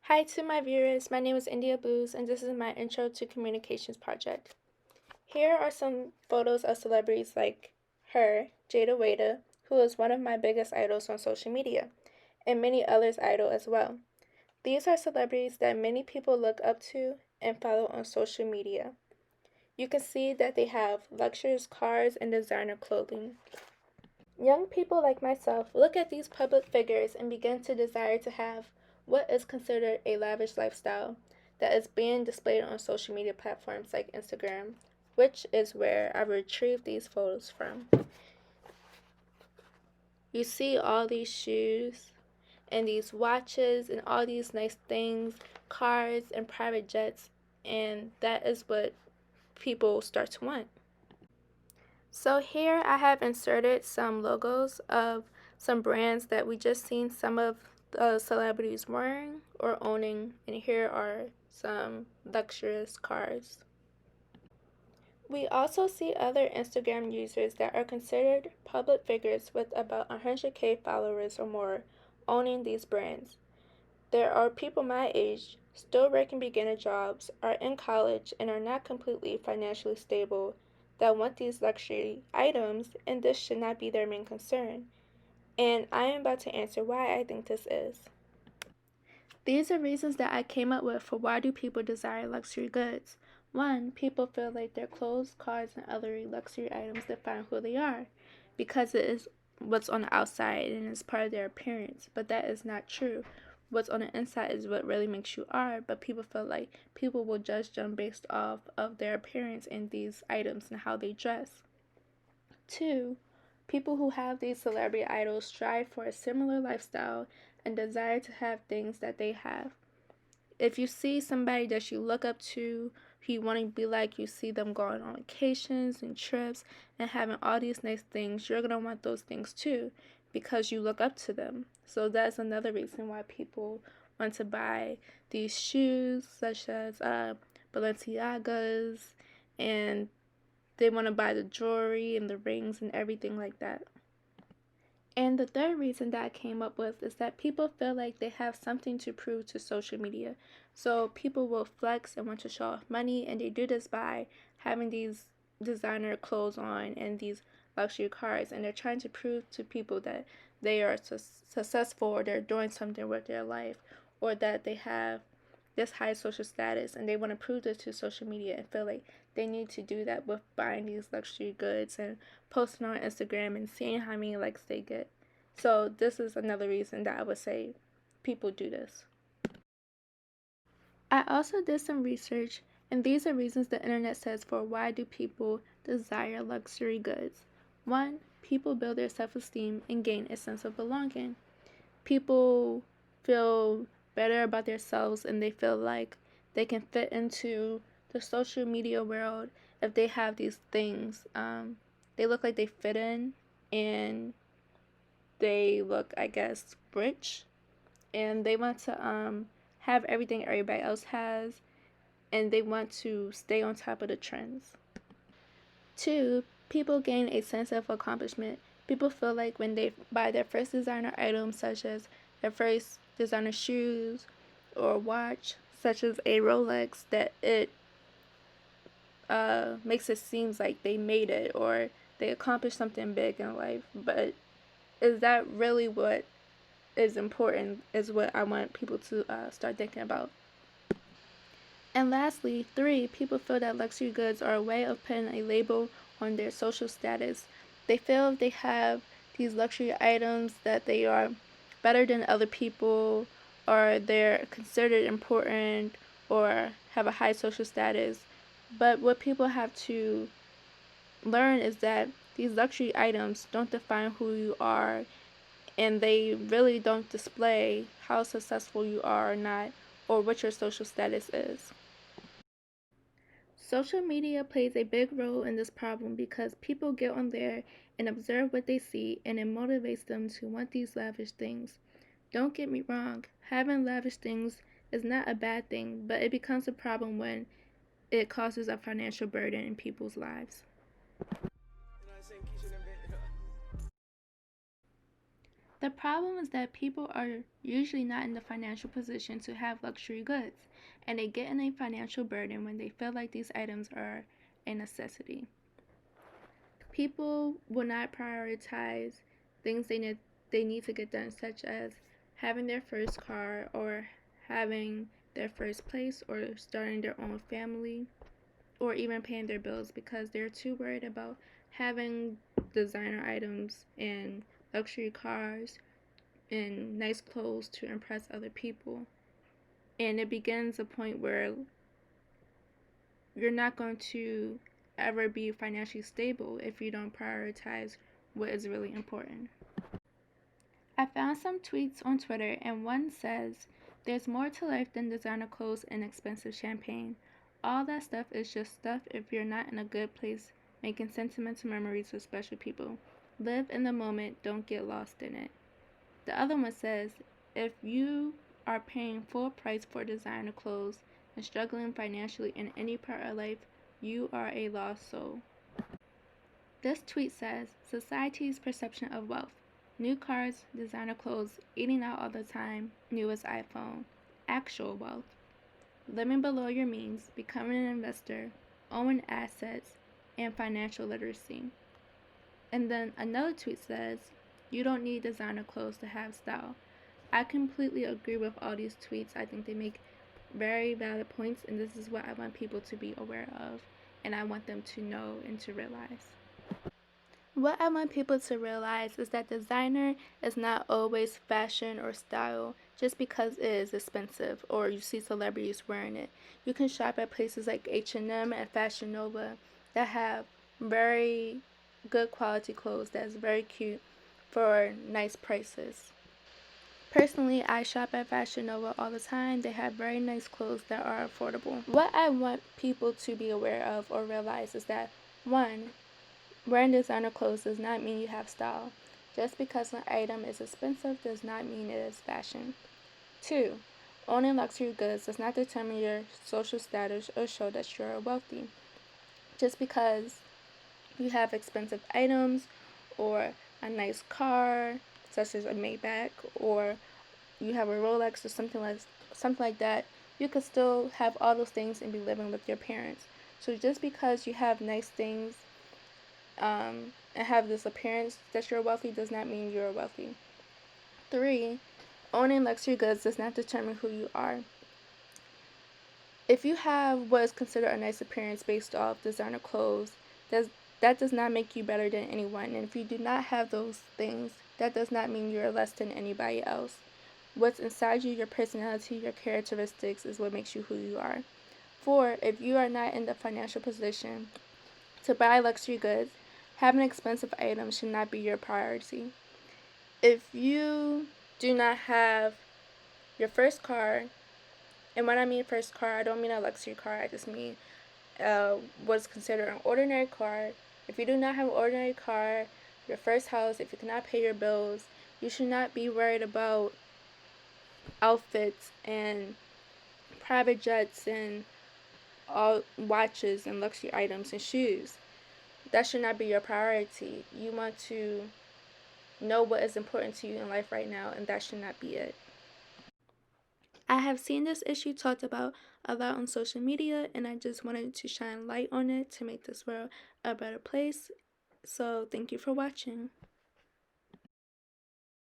Hi to my viewers, my name is India Booz and this is my Intro to Communications project. Here are some photos of celebrities like her, Jada Wada, who is one of my biggest idols on social media, and many others idol as well. These are celebrities that many people look up to and follow on social media. You can see that they have luxurious cars and designer clothing. Young people like myself look at these public figures and begin to desire to have what is considered a lavish lifestyle that is being displayed on social media platforms like Instagram, which is where I retrieved these photos from. You see all these shoes and these watches and all these nice things, cars and private jets, and that is what people start to want. So here I have inserted some logos of some brands that we just seen some of the celebrities wearing or owning, and here are some luxurious cars. We also see other Instagram users that are considered public figures with about 100K followers or more owning these brands. There are people my age, still working beginner jobs, are in college, and are not completely financially stable that want these luxury items, and this should not be their main concern. And I am about to answer why I think this is. These are reasons that I came up with for why do people desire luxury goods. One, people feel like their clothes, cars, and other luxury items define who they are because it is what's on the outside and is part of their appearance, but that is not true. What's on the inside is what really makes you are, but people feel like people will judge them based off of their appearance and these items and how they dress. Two, people who have these celebrity idols strive for a similar lifestyle and desire to have things that they have. If you see somebody that you look up to, who you want to be like, you see them going on vacations and trips and having all these nice things, you're going to want those things too because you look up to them. So that's another reason why people want to buy these shoes, such as Balenciagas, and they want to buy the jewelry and the rings and everything like that. And the third reason that I came up with is that people feel like they have something to prove to social media. So people will flex and want to show off money, and they do this by having these designer clothes on and these luxury cars, and they're trying to prove to people that they are successful or they're doing something with their life or that they have this high social status, and they want to prove this to social media and feel like they need to do that with buying these luxury goods and posting on Instagram and seeing how many likes they get. So this is another reason that I would say people do this. I also did some research, and these are reasons the internet says for why do people desire luxury goods. One, people build their self-esteem and gain a sense of belonging. People feel better about themselves and they feel like they can fit into the social media world if they have these things. They look like they fit in and they look, I guess, rich, and they want to have everything everybody else has, and they want to stay on top of the trends. Two, people gain a sense of accomplishment. People feel like when they buy their first designer items, such as their first designer shoes or watch, such as a Rolex, that it makes it seem like they made it or they accomplished something big in life. But is that really what is important? Is what I want people to start thinking about. And lastly, three, people feel that luxury goods are a way of putting a label on their social status. They feel they have these luxury items that they are better than other people, or they're considered important, or have a high social status. But what people have to learn is that these luxury items don't define who you are, and they really don't display how successful you are or not, or what your social status is. Social media plays a big role in this problem because people get on there and observe what they see, and it motivates them to want these lavish things. Don't get me wrong, having lavish things is not a bad thing, but it becomes a problem when it causes a financial burden in people's lives. The problem is that people are usually not in the financial position to have luxury goods, and they get in a financial burden when they feel like these items are a necessity. People will not prioritize things they need to get done, such as having their first car or having their first place or starting their own family or even paying their bills, because they're too worried about having designer items and luxury cars and nice clothes to impress other people. And it begins a point where you're not going to ever be financially stable if you don't prioritize what is really important. I found some tweets on Twitter, and one says, "There's more to life than designer clothes and expensive champagne. All that stuff is just stuff if you're not in a good place making sentimental memories with special people. Live in the moment, don't get lost in it." The other one says, "If you are paying full price for designer clothes and struggling financially in any part of life, you are a lost soul." This tweet says, "Society's perception of wealth. New cars, designer clothes, eating out all the time, newest iPhone. Actual wealth. Living below your means, becoming an investor, owning assets, and financial literacy." And then another tweet says, "You don't need designer clothes to have style." I completely agree with all these tweets. I think they make very valid points, and this is what I want people to be aware of, and I want them to know and to realize. What I want people to realize is that designer is not always fashion or style just because it is expensive or you see celebrities wearing it. You can shop at places like H&M and Fashion Nova that have very good quality clothes that's very cute for nice prices. Personally, I shop at Fashion Nova all the time. They have very nice clothes that are affordable. What I want people to be aware of or realize is that, one, wearing designer clothes does not mean you have style. Just because an item is expensive does not mean it is fashion. 2, owning luxury goods does not determine your social status or show that you are wealthy. Just because you have expensive items or a nice car, such as a Maybach, or you have a Rolex or something like that, you could still have all those things and be living with your parents. So just because you have nice things and have this appearance that you're wealthy does not mean you're wealthy. 3, owning luxury goods does not determine who you are. If you have what is considered a nice appearance based off designer clothes, that does not make you better than anyone. And if you do not have those things, that does not mean you're less than anybody else. What's inside you, your personality, your characteristics, is what makes you who you are. 4, if you are not in the financial position to buy luxury goods, having expensive items should not be your priority. If you do not have your first car, and when I mean first car, I don't mean a luxury car, I just mean what's considered an ordinary car. If you do not have an ordinary car, your first house, if you cannot pay your bills, you should not be worried about outfits and private jets and all watches and luxury items and shoes. That should not be your priority. You want to know what is important to you in life right now, and that should not be it. I have seen this issue talked about a lot on social media, and I just wanted to shine light on it to make this world a better place. So, thank you for watching.